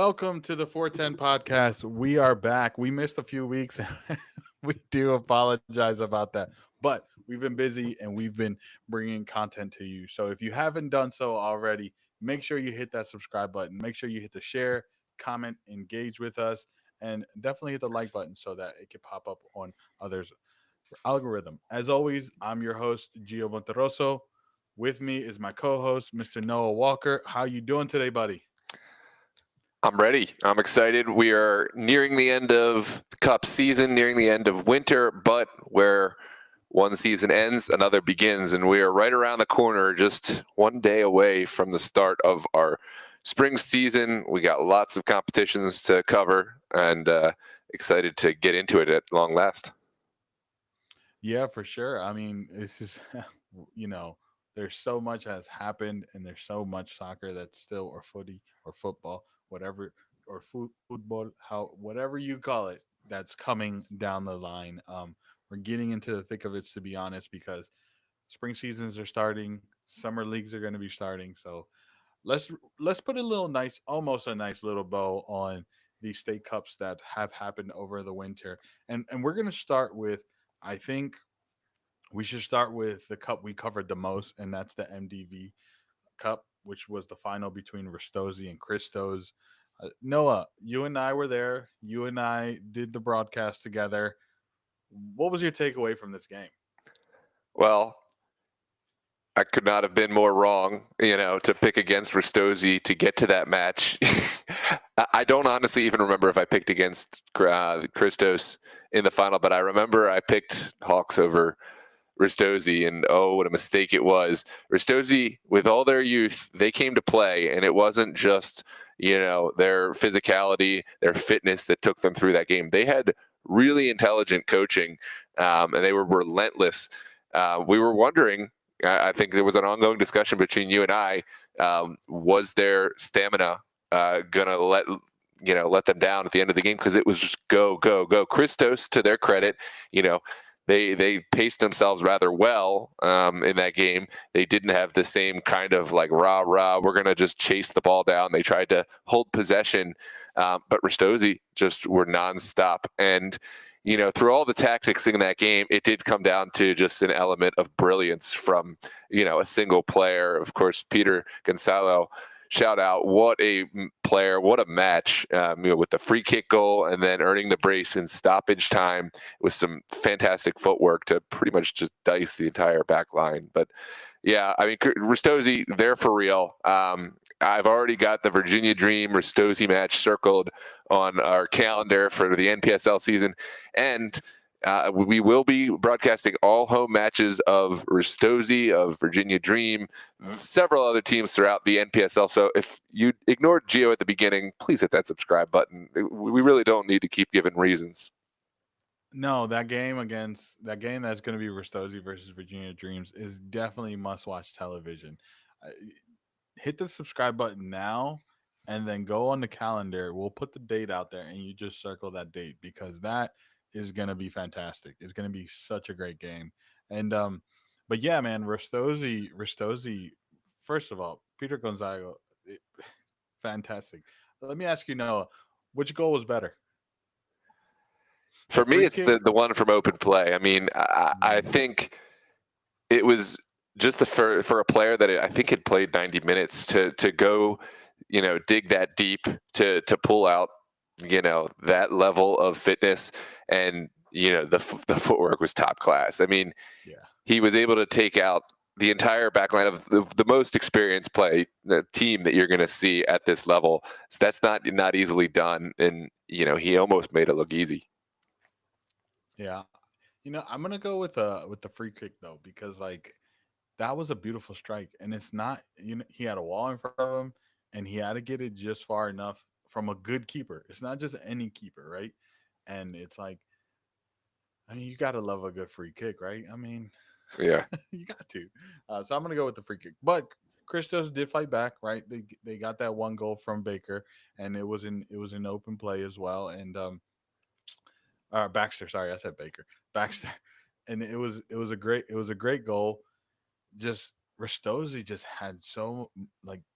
Welcome to the Fourten podcast. We are back. We missed a few weeks. We do apologize about that, but we've been busy and we've been bringing content to you. So if you haven't done so already, make sure you hit that subscribe button. Make sure you hit the share, comment, engage with us, and definitely hit the like button so that it can pop up on others' algorithm. As always, I'm your host, Geo Monteroso. With me is my co-host, Mr. Noah Walker. How you doing today, buddy? I'm ready. I'm excited. We are nearing the end of the Cup season, nearing the end of winter, but where one season ends, another begins. And we are right around the corner, just one day away from the start of our spring season. We got lots of competitions to cover and excited to get into it at long last. Yeah, for sure. I mean, this is, you know, there's so much has happened, and there's so much soccer that's still, or footy, or football, whatever, or football, how whatever you call it, that's coming down the line. We're getting into the thick of it, to be honest, because spring seasons are starting, summer leagues are going to be starting. So let's let's put a little nice, almost a nice little bow on these state cups that have happened over the winter, and we're going to start with. I think we should start with the cup we covered the most, and that's the MDV Cup, which was the final between Ristosi and Christos. Noah, you and I were there. You and I did the broadcast together. What was your takeaway from this game? Well, I could not have been more wrong, to pick against Ristosi to get to that match. I don't honestly even remember if I picked against Christos in the final, but I remember I picked Hawks over Ristosi, and oh, what a mistake it was. Ristosi, with all their youth, they came to play, and it wasn't just, their physicality, their fitness that took them through that game. They had really intelligent coaching, and they were relentless. We were wondering, I think there was an ongoing discussion between you and I, was their stamina gonna let them down at the end of the game, because it was just go, go, go. Christos, to their credit, they paced themselves rather well in that game. They didn't have the same kind of like rah, we're going to just chase the ball down. They tried to hold possession, but Ristosi just were nonstop. And, through all the tactics in that game, it did come down to just an element of brilliance from, a single player. Of course, Peter Gonzalo, shout out, what a player, what a match, with the free kick goal and then earning the brace in stoppage time with some fantastic footwork to pretty much just dice the entire back line. But yeah, I mean, Ristosi, they're for real. I've already got the Virginia Dream Ristosi match circled on our calendar for the NPSL season. And we will be broadcasting all home matches of Ristosi, of Virginia Dream, several other teams throughout the NPSL. So if you ignored Geo at the beginning, please hit that subscribe button. We really don't need to keep giving reasons. No, that game that's going to be Ristosi versus Virginia Dreams is definitely must-watch television. Uh, Hit the subscribe button now, and then go on the calendar. We'll put the date out there, and you just circle that date, because that is going to be fantastic. It's going to be such a great game. And but yeah, man, Ristosi. First of all, Peter Gonzaga, fantastic. Let me ask you, Noah, which goal was better, the For me, free it's kick? the one from open play. I mean, I Mm, think it was just for a player that I think had played 90 minutes to go, dig that deep to pull out, that level of fitness, and the footwork was top class. I mean, yeah. he was able to take out the entire backline of the most experienced the team that you're going to see at this level. So that's not easily done, and he almost made it look easy. Yeah. I'm gonna go with the free kick though, because like that was a beautiful strike, and it's not, he had a wall in front of him, and he had to get it just far enough from a good keeper. It's not just any keeper, right? And it's like, I mean, you gotta love a good free kick, right? I mean, Yeah. you got to. So I'm gonna go with the free kick, but Christos did fight back, right? They got that one goal from Baker, and it was in open play as well, and Baxter. Sorry, I said Baker. Baxter, and it was a great goal. Just Rastosi just had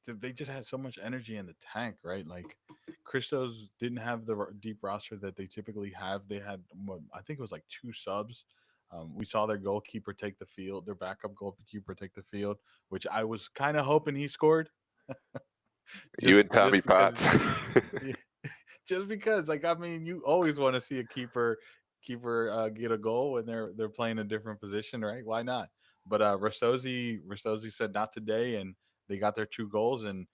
they just had so much energy in the tank, right? Like Christos didn't have the deep roster that they typically have. They had I think it was like two subs. We saw their goalkeeper take the field, their backup goalkeeper take the field, which I was kind of hoping he scored, You and Tommy just because Potts. yeah, just because like I mean you always want to see a keeper get a goal when they're playing a different position, right? Why not? But Rastosi said not today, and they got their two goals, and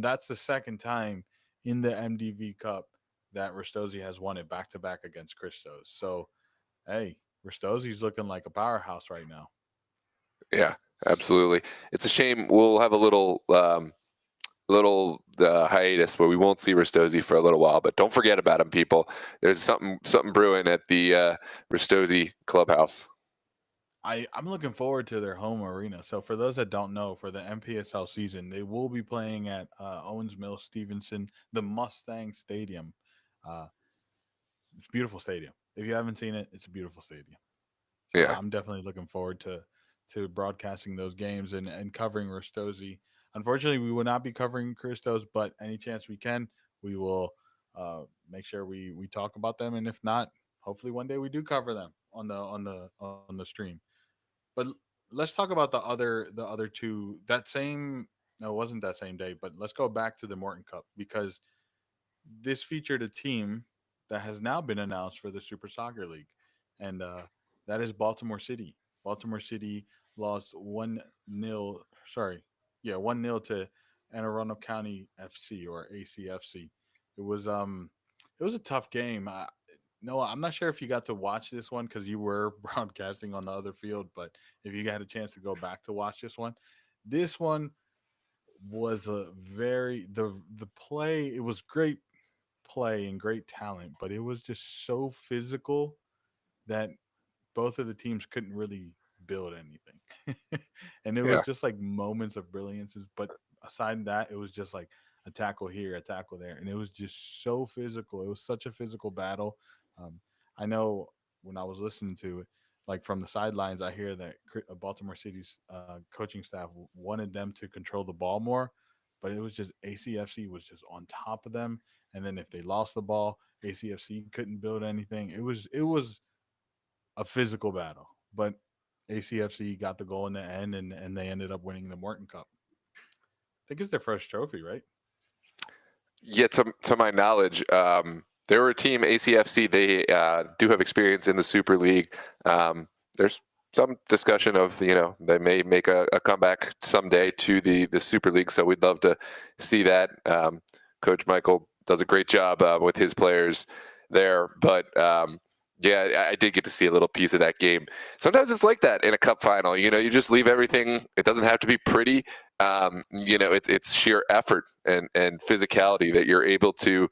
that's the second time in the MDV Cup that Rastosi has won it back to back against Christos. So hey, Rastosi's looking like a powerhouse right now. Yeah, absolutely. It's a shame. We'll have a little hiatus where we won't see Rastosi for a little while, but don't forget about him, people. There's something brewing at the Rastosi clubhouse. I'm looking forward to their home arena. So for those that don't know, for the MPSL season, they will be playing at Owens Mills Stevenson, the Mustang Stadium. Uh, it's a beautiful stadium. If you haven't seen it, it's a beautiful stadium. So Yeah. I'm definitely looking forward to broadcasting those games and covering Ristosi. Unfortunately, we will not be covering Christos, but any chance we can, we will make sure we talk about them. And if not, hopefully one day we do cover them on the stream. But let's talk about the other two. That same no, it wasn't that same day, but let's go back to the Morton Cup because this featured a team that has now been announced for the Super Soccer League, and that is Baltimore City. Baltimore City lost 1-0. Sorry, yeah, 1-0 to Anne Arundel County FC or ACFC. It was um, it was a tough game. Noah, I'm not sure if you got to watch this one because you were broadcasting on the other field, but if you had a chance to go back to watch this one was a very the play. It was great play and great talent, but it was just so physical that both of the teams couldn't really build anything. And it was Yeah. just like moments of brilliance. But aside that, it was just like a tackle here, a tackle there. And it was just so physical. It was such a physical battle. Um, I know when I was listening to it, like from the sidelines, I hear that Baltimore City's coaching staff wanted them to control the ball more, but it was just ACFC was just on top of them. And then if they lost the ball, ACFC couldn't build anything. It was a physical battle. But ACFC got the goal in the end, and they ended up winning the Morton Cup. I think it's their first trophy, right? Yeah, to my knowledge, they were a team, ACFC. They do have experience in the Super League. There's some discussion of they may make a comeback someday to the Super League. So we'd love to see that. Coach Michael does a great job with his players there, but. Yeah, I did get to see a little piece of that game. Sometimes it's like that in a cup final. You just leave everything. It doesn't have to be pretty. It's sheer effort and physicality that you're able to,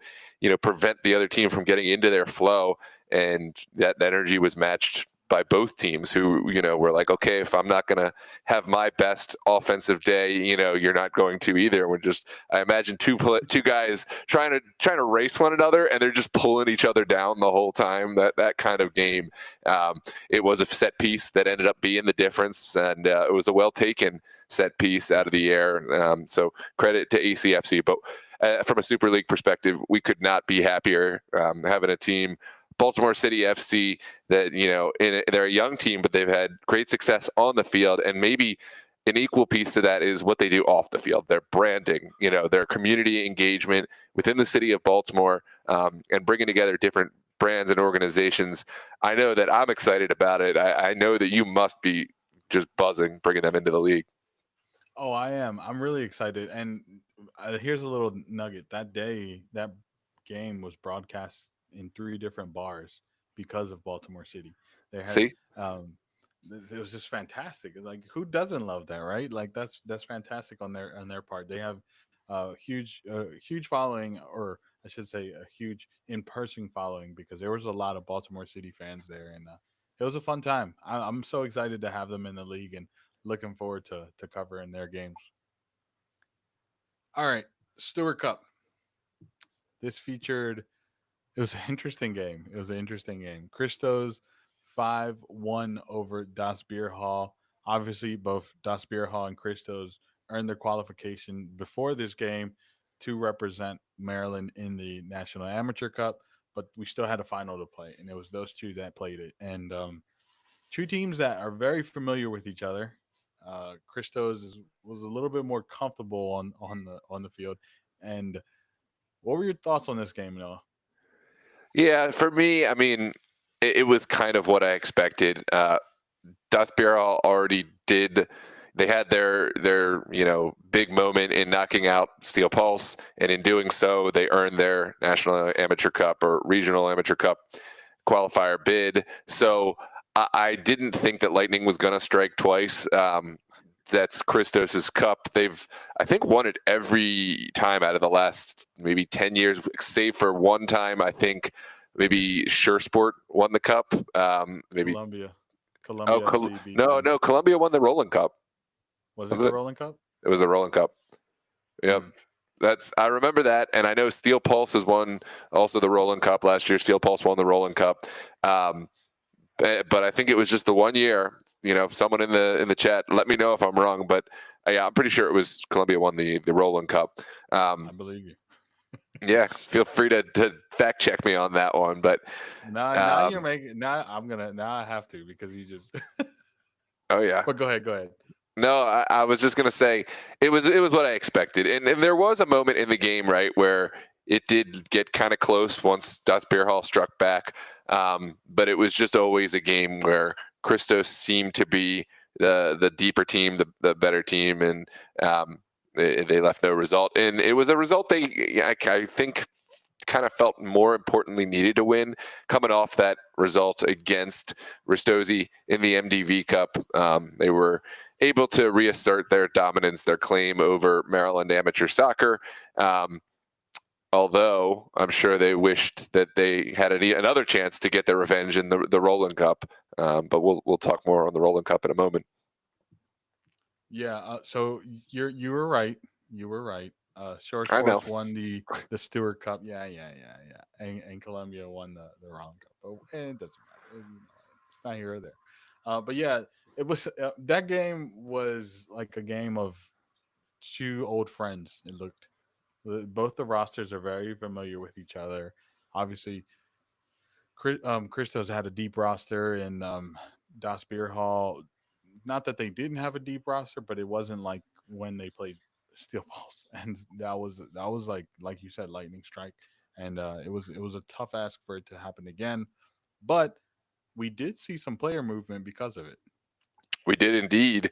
prevent the other team from getting into their flow. And that energy was matched by both teams who, were like, okay, if I'm not going to have my best offensive day, you're not going to either. We're just, I imagine two guys trying to race one another, and they're just pulling each other down the whole time. That kind of game. It was a set piece that ended up being the difference, and it was a well taken set piece out of the air. So credit to ACFC. But from a Super League perspective, we could not be happier having a team, Baltimore City FC, that, they're a young team, but they've had great success on the field. And maybe an equal piece to that is what they do off the field, their branding, their community engagement within the city of Baltimore, and bringing together different brands and organizations. I know that I'm excited about it. I know that you must be just buzzing bringing them into the league. Oh, I am. I'm really excited. And here's a little nugget. That day, that game was broadcast in three different bars because of Baltimore City. They had See? um it was just fantastic. Like who doesn't love that, right? Like that's fantastic on their part. They have a huge following, or I should say a huge in-person following, because there was a lot of Baltimore City fans there, and it was a fun time. I'm so excited to have them in the league and looking forward to covering their games. All right, Stewart Cup. This featured. It was an interesting game. It was an interesting game. Christos 5-1 over Das Beer Hall. Obviously, both Das Beer Hall and Christos earned their qualification before this game to represent Maryland in the National Amateur Cup, but we still had a final to play, and it was those two that played it. And two teams that are very familiar with each other. Christos was a little bit more comfortable on the field. And what were your thoughts on this game, Noah? Yeah, for me, I mean, it was kind of what I expected. Das Bureau already did. They had their big moment in knocking out Steel Pulse, and in doing so, they earned their National Amateur Cup or Regional Amateur Cup qualifier bid. So I didn't think that Lightning was going to strike twice. That's Christos's cup. They've, I think, won it every time out of the last maybe 10 years, save for one time. I think maybe Sure Sport won the cup. Maybe Columbia. oh Columbia FC beat no, them. no, Columbia won the Rolling Cup. Was it Was the it? Rolling Cup? It was the Rolling Cup. Yep. Mm. I remember that, and I know Steel Pulse has won also the Rolling Cup last year. Steel Pulse won the Rolling Cup. Um, but I think it was just the 1 year. Someone in the chat, let me know if I'm wrong, but yeah, I'm pretty sure it was Columbia won the Roland Cup. I believe you. Yeah, feel free to fact check me on that one. But Now you're um, making. Now I have to because you just. oh yeah, But go ahead. Go ahead. no, I was just gonna say it was what I expected, and there was a moment in the game right where it did get kind of close once Das Hall struck back, but it was just always a game where Christos seemed to be the deeper team, the better team, and they left no result, and it was a result I think kind of felt more importantly needed to win, coming off that result against Ristosi in the MDV Cup. They were able to reassert their dominance, their claim over Maryland amateur soccer. Um, Although I'm sure they wished that they had another chance to get their revenge in the Roland Cup. But we'll talk more on the Roland Cup in a moment. Yeah. So you were right. You were right. Shore I know. Sports won the Stewart Cup. Yeah. And Columbia won the Round Cup. But it doesn't matter. It's not here or there. But yeah, it was that game was like a game of two old friends. It looked both the rosters are very familiar with each other. Obviously, Christos had a deep roster, and Das Beer Hall. Not that they didn't have a deep roster, but it wasn't like when they played Steel Balls, and that was like you said, lightning strike, and it was a tough ask for it to happen again, but we did see some player movement because of it. We did indeed.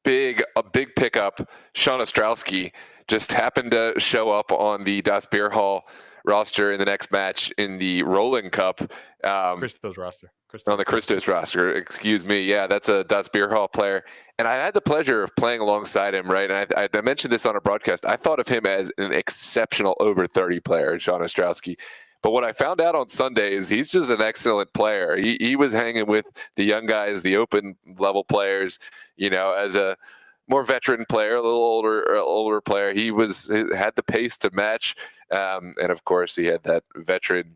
A big pickup. Sean Ostrowski just happened to show up on the Das Beer Hall roster in the next match in the Roland Cup. Christos roster, On the Christos roster, excuse me. Yeah, that's a Das Beer Hall player. And I had the pleasure of playing alongside him, right? And I mentioned this on a broadcast. I thought of him as an exceptional over 30 player, Sean Ostrowski. But what I found out on Sunday is he's just an excellent player. He was hanging with the young guys, the open level players, as a more veteran player, a little older player. He had the pace to match. And of course, he had that veteran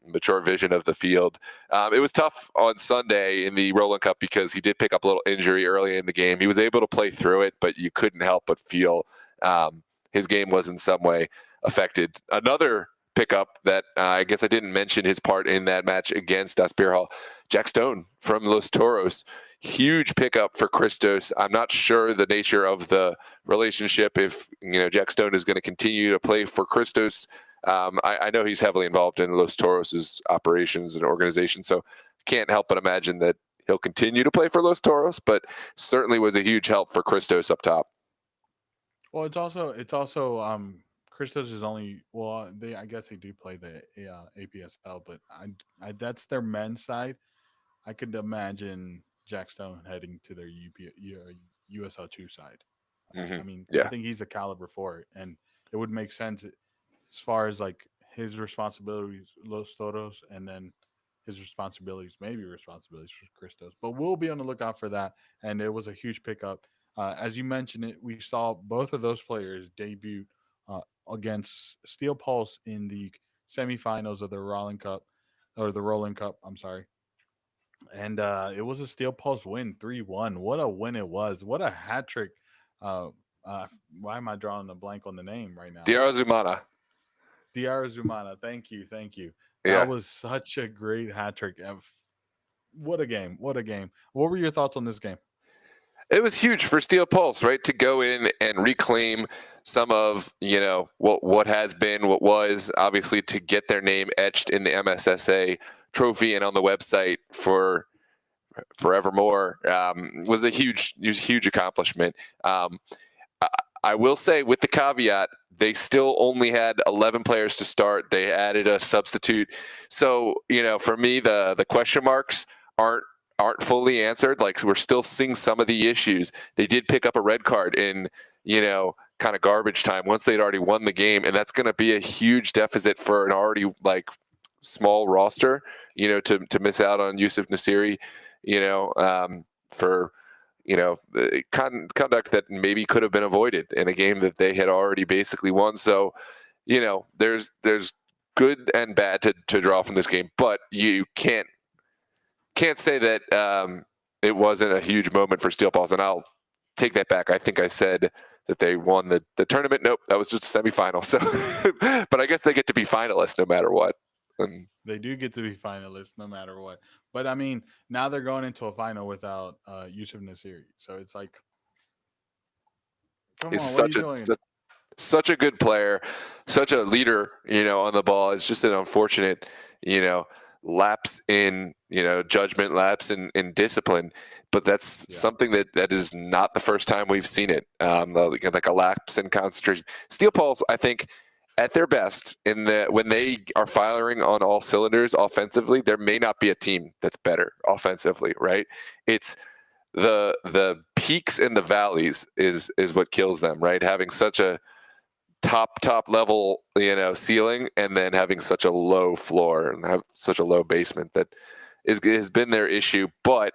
mature vision of the field. It was tough on Sunday in the Roland Cup because he did pick up a little injury early in the game. He was able to play through it, but you couldn't help but feel his game was in some way affected. Another pickup that I guess I didn't mention his part in that match against Das Beer Hall, Jack Stone from Los Toros. Huge pickup for Christos. I'm not sure the nature of the relationship if Jack Stone is going to continue to play for Christos. I know he's heavily involved in Los Toros' operations and organization, so can't help but imagine that he'll continue to play for Los Toros, but certainly was a huge help for Christos up top. Well, it's also Christos is only they I guess they do play the APSL, but that's their men's side. I could imagine Jack Stone heading to their USL2 side. I mean, I Yeah. think he's a caliber for it, and it would make sense as far as like his responsibilities, Los Toros, and then his responsibilities, maybe responsibilities for Christos. But we'll be on the lookout for that. And it was a huge pickup. As you mentioned it, we saw both of those players debut uh, against Steel Pulse in the semifinals of the Rolling Cup, or the Rolling Cup. I'm sorry. and it was a Steel Pulse win, 3-1. What a win it was! What a hat trick! Uh, why am I drawing a blank on the name right now? Diarra Zumana. Diarra Zumana. Thank you, thank you. That Yeah. was such a great hat trick. What a game! What a game! What were your thoughts on this game? It was huge for Steel Pulse, right, to go in and reclaim some of what has been, what was, obviously to get their name etched in the MSSA trophy and on the website for forevermore was a huge accomplishment. I, I will say, with the caveat, they still only had 11 players to start. They added a substitute, so for me, the question marks aren't aren't fully answered. Like, we're still seeing some of the issues. They did pick up a red card in kind of garbage time once they'd already won the game, and that's going to be a huge deficit for an already small roster. To miss out on Yusuf Nasiri, for conduct that maybe could have been avoided in a game that they had already basically won. So, there's good and bad to draw from this game, but you can't say that it wasn't a huge moment for Steel Pulse, and I'll take that back. I think I said that they won the tournament. Nope, that was just a semifinal. So, but I guess they get to be finalists no matter what. And They do get to be finalists no matter what. But I mean, now they're going into a final without Yusuf Nasiri. So it's like, come he's on, what are you doing? such a good player, such a leader, on the ball. It's just an unfortunate, you know, lapse in, judgment, lapse in discipline. But that's Yeah. something that is not the first time we've seen it. Like a lapse in concentration. Steel Pulse, I think, at their best, when they are firing on all cylinders offensively, there may not be a team that's better offensively, right? It's the peaks and the valleys is what kills them, right? Having such a top level ceiling, and then having such a low floor and have such a low basement that has been their issue. But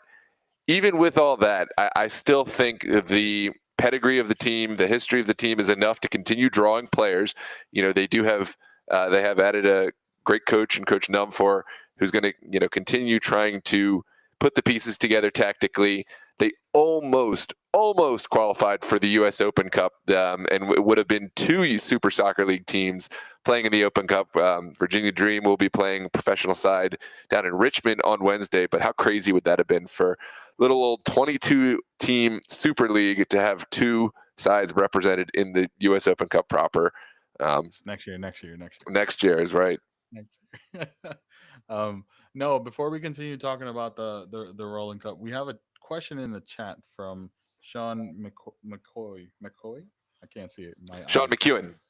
even with all that, I still think the pedigree of the team, the history of the team, is enough to continue drawing players. They do have they have added a great coach and Coach Numfor, who's going to continue trying to put the pieces together tactically. They almost qualified for the U.S. Open Cup, and it would have been two Super Soccer League teams playing in the Open Cup. Virginia Dream will be playing professional side down in Richmond on Wednesday. But how crazy would that have been for little old 22 team Super League to have two sides represented in the U.S. Open Cup proper? Next year, next year, next year. Next year is right. Next year. No, before we continue talking about the Rolling Cup, we have a question in the chat from Sean McCoy. I can't see it. My Sean eyes McEwen. are.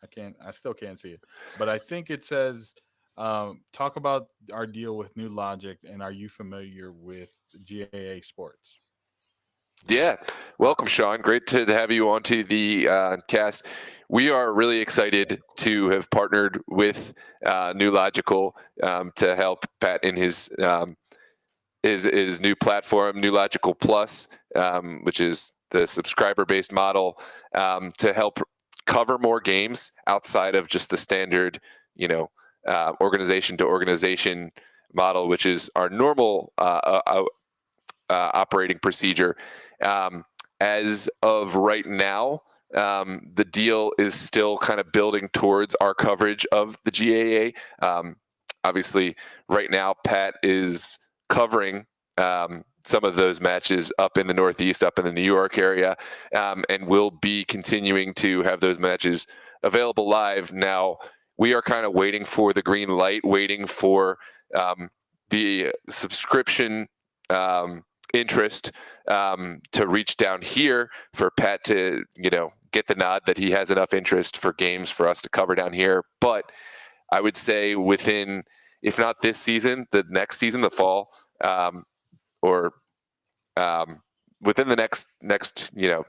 I can't. I still can't see it. But I think it says, talk about our deal with New Logic, and are you familiar with GAA Sports? Yeah, Uh, welcome, Sean. Great to have you onto the cast. We are really excited to have partnered with New Logical to help Pat in his new platform, New Logical Plus, which is the subscriber-based model, to help cover more games outside of just the standard, organization to organization model, which is our normal operating procedure. As of right now, the deal is still kind of building towards our coverage of the GAA. Obviously, right now, Pat is covering some of those matches up in the Northeast, up in the New York area, and we'll be continuing to have those matches available live. Now, we are kind of waiting for the green light, waiting for the subscription interest to reach down here for Pat to get the nod that he has enough interest for games for us to cover down here. But I would say within, if not this season, the next season, the fall, or within the next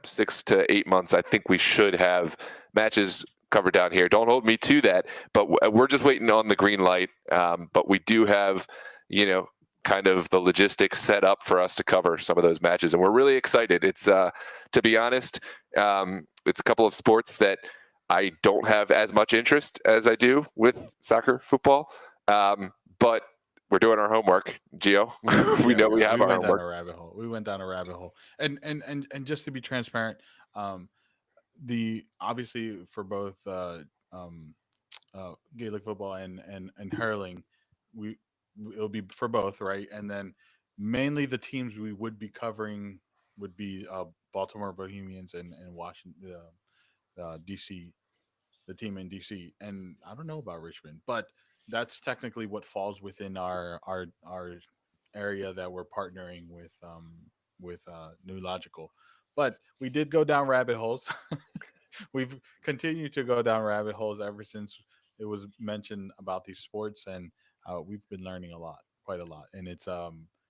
6 to 8 months, I think we should have matches covered down here. Don't hold me to that, but we're just waiting on the green light. But we do have kind of the logistics set up for us to cover some of those matches, and we're really excited. It's to be honest, it's a couple of sports that I don't have as much interest as I do with soccer, football, but we're doing our homework, Geo. We Yeah, know we have we our went down homework. a rabbit hole. We went down a rabbit hole, and just to be transparent, um, the obviously for both um, Gaelic football and hurling, we it'll be for both, right? And then mainly the teams we would be covering would be Baltimore Bohemians and Washington, DC, the team in DC. And I don't know about Richmond, but that's technically what falls within our area that we're partnering with New Logical. But we did go down rabbit holes. We've continued to go down rabbit holes ever since it was mentioned about these sports, and we've been learning a lot, quite a lot. And it's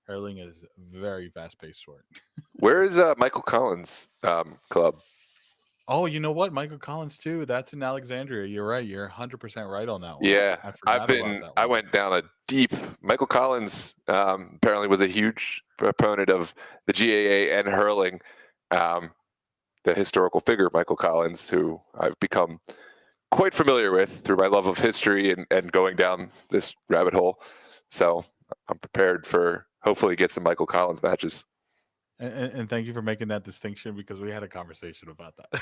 hurling is a very fast paced sport. Where is Michael Collins' club? Oh, you know what? Michael Collins too. That's in Alexandria. You're right. You're 100% right on that one. Yeah, I forgot about that I one. went down a deep. Michael Collins apparently was a huge proponent of the GAA and hurling. Um, the historical figure, Michael Collins, who I've become quite familiar with through my love of history and going down this rabbit hole. So I'm prepared for hopefully get some Michael Collins matches. And thank you for making that distinction because we had a conversation about that.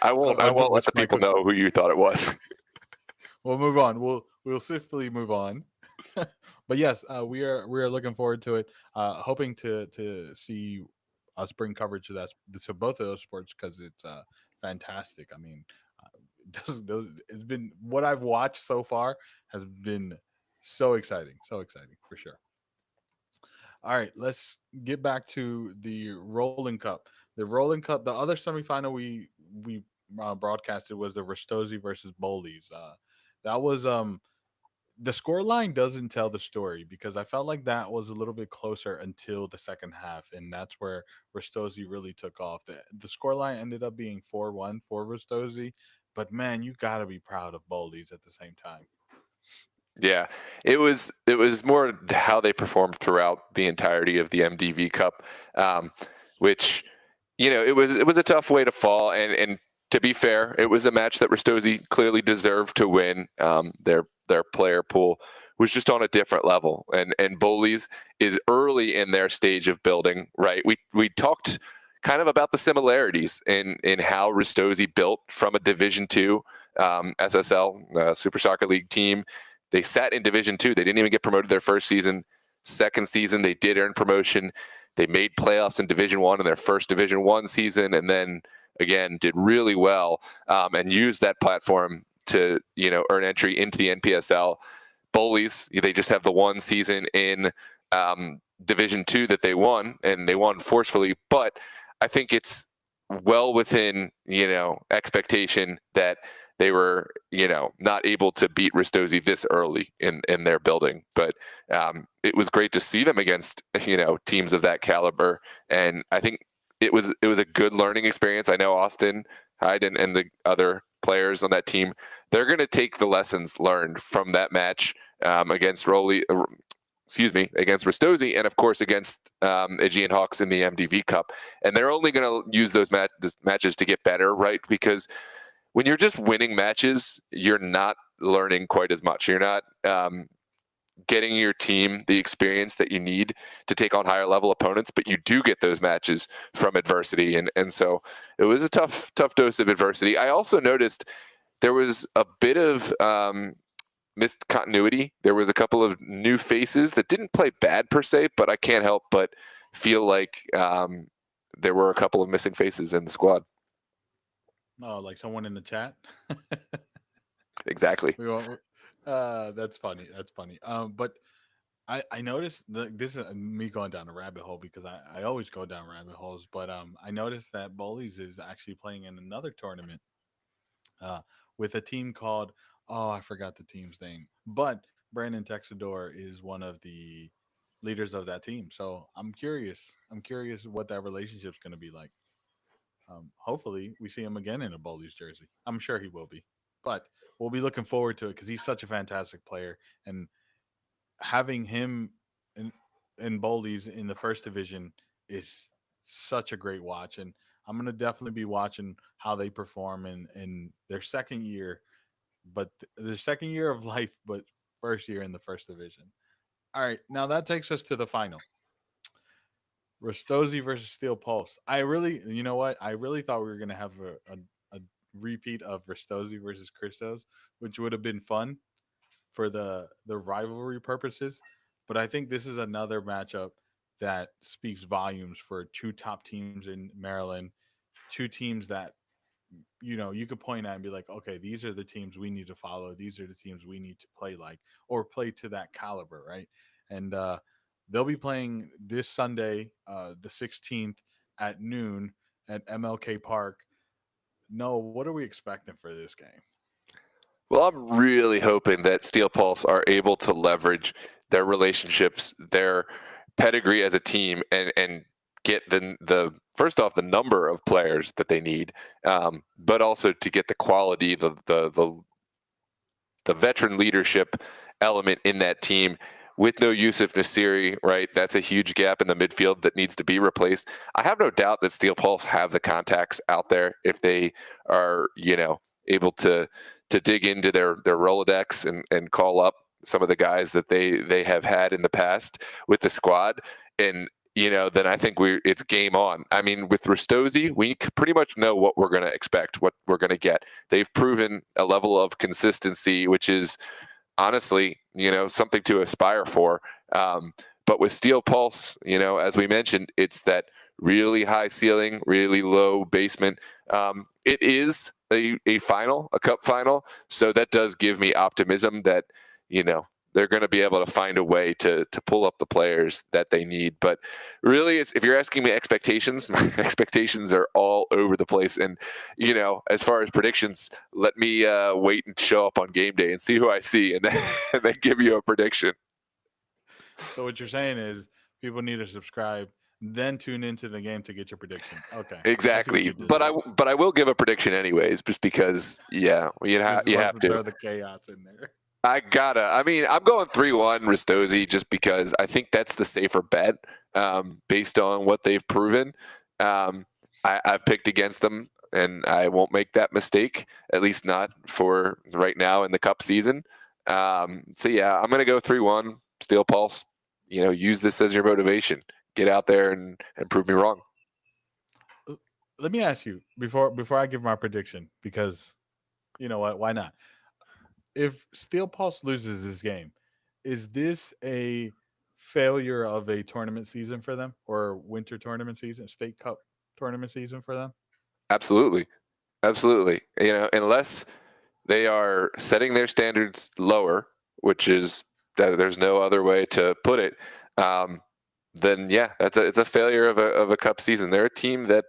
I of won't let which the people Michael. know who you thought it was. We'll move on. We'll swiftly move on. But yes, we are looking forward to it. Hoping to see us bring coverage to that to both of those sports because it's fantastic. I mean, it's been what I've watched so far has been so exciting for sure. All right, let's get back to the Rolling Cup. The Rolling Cup, the other semifinal we broadcasted was the Restosi versus Bowleys. That was the score line doesn't tell the story because I felt like that was a little bit closer until the second half, and that's where Restosi really took off. The score line ended up being 4-1 for Restosi, but man, you got to be proud of Bowleys at the same time. Yeah, it was more how they performed throughout the entirety of the MDV Cup, um, which it was a tough way to fall. And to be fair, it was a match that Ristosi clearly deserved to win. Their player pool was just on a different level, and Bowleys is early in their stage of building. Right, we talked kind of about the similarities in how Ristosi built from a Division Two SSL Super Soccer League team. They sat in Division Two. They didn't even get promoted their first season. Second season, they did earn promotion. They made playoffs in Division One in their first Division One season, and then again did really well and used that platform to earn entry into the NPSL. Bullies, they just have the one season in Division Two that they won, and they won forcefully. But I think it's well within expectation that they were not able to beat Ristosi this early in their building. But it was great to see them against teams of that caliber, and I think it was a good learning experience. I know Austin Hyde and the other players on that team, they're going to take the lessons learned from that match against against Ristosi, and of course against Aegean Hawks in the MDV Cup. And they're only going to use those matches to get better, right? Because when you're just winning matches, you're not learning quite as much. You're not getting your team the experience that you need to take on higher level opponents, but you do get those matches from adversity. And so it was a tough dose of adversity. I also noticed there was a bit of missed continuity. There was a couple of new faces that didn't play bad per se, but I can't help but feel like there were a couple of missing faces in the squad. Oh, like someone in the chat. Exactly. We won't. That's funny. That's funny. But I noticed this is me going down a rabbit hole because I always go down rabbit holes. But I noticed that Bullies is actually playing in another tournament uh, with a team called, oh, I forgot the team's name, but Brandon Texador is one of the leaders of that team. So I'm curious. I'm curious what that relationship's going to be like. Hopefully, we see him again in a Bullies jersey. I'm sure he will be, but we'll be looking forward to it because he's such a fantastic player, and having him in Bullies in the first division is such a great watch. And I'm gonna definitely be watching how they perform in their second year, but their second year of life, but first year in the first division. All right, now that takes us to the final. Rastosi versus Steel Pulse. I really, you know what? I really thought we were gonna have a repeat of Rastosi versus Christos, which would have been fun for the rivalry purposes. But I think this is another matchup that speaks volumes for two top teams in Maryland, two teams that you could point at and be like, okay, these are the teams we need to follow. These are the teams we need to play like or play to that caliber, right? And they'll be playing this Sunday, the 16th at noon at MLK Park. No, what are we expecting for this game? Well, I'm really hoping that Steel Pulse are able to leverage their relationships, their pedigree as a team, and get the first off the number of players that they need, but also to get the quality, the veteran leadership element in that team. With no Yusuf Nasiri, right? That's a huge gap in the midfield that needs to be replaced. I have no doubt that Steel Pulse have the contacts out there if they are, able to dig into their Rolodex and call up some of the guys that they have had in the past with the squad. And then I think it's game on. I mean, with Rastosi, we pretty much know what we're going to expect, what we're going to get. They've proven a level of consistency, which is honestly, something to aspire for. But with Steel Pulse, as we mentioned, it's that really high ceiling, really low basement. It is a final, a cup final. So that does give me optimism that, they're going to be able to find a way to pull up the players that they need. But really, if you're asking me expectations, my expectations are all over the place. And, as far as predictions, let me wait and show up on game day and see who I see and then, and then give you a prediction. So what you're saying is people need to subscribe, then tune into the game to get your prediction. Okay, I see what Exactly. you did there. But I will give a prediction anyways, just because, yeah, you Just wants have to to. throw the chaos in there. I'm going 3-1 Rastosi just because I think that's the safer bet based on what they've proven. I've picked against them, and I won't make that mistake, at least not for right now in the cup season. So, yeah, I'm going to go 3-1, Steel Pulse. Use this as your motivation. Get out there and prove me wrong. Let me ask you before I give my prediction, because you know what? Why not? If Steel Pulse loses this game, is this a failure of a tournament season for them or winter tournament season, state cup tournament season for them? Absolutely. Absolutely. Unless they are setting their standards lower, which is that there's no other way to put it, then yeah, it's a failure of a cup season. They're a team that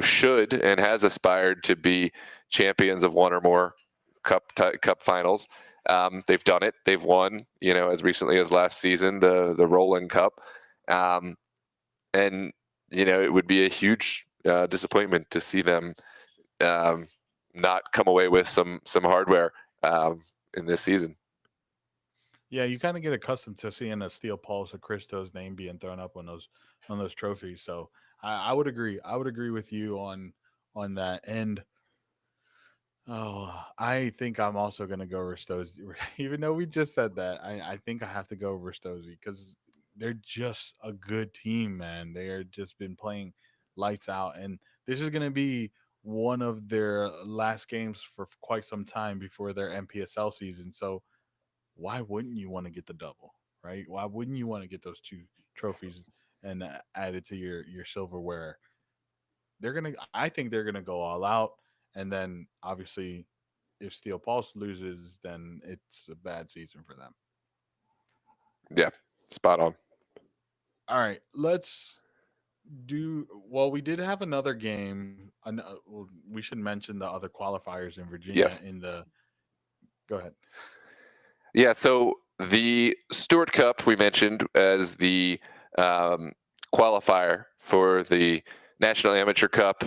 should and has aspired to be champions of one or more cup finals. They've done it. They've won. As recently as last season, the Roland Cup, and it would be a huge disappointment to see them not come away with some hardware in this season. Yeah, you kind of get accustomed to seeing a Steel Pulse or Christo's name being thrown up on those trophies. So I would agree. I would agree with you on that. And I think I'm also gonna go Ristosi. Even though we just said that, I think I have to go Ristosi because they're just a good team, man. They are just been playing lights out, and this is gonna be one of their last games for quite some time before their MPSL season. So why wouldn't you want to get the double, right? Why wouldn't you want to get those two trophies and add it to your silverware? I think they're gonna go all out, and then obviously, if Steel Pulse loses, then it's a bad season for them. Yeah, spot on. All right, let's do. Well, we did have another game. Well, we should mention the other qualifiers in Virginia. Yes. In the Go ahead. Yeah, so the Stewart Cup we mentioned as the qualifier for the National Amateur Cup.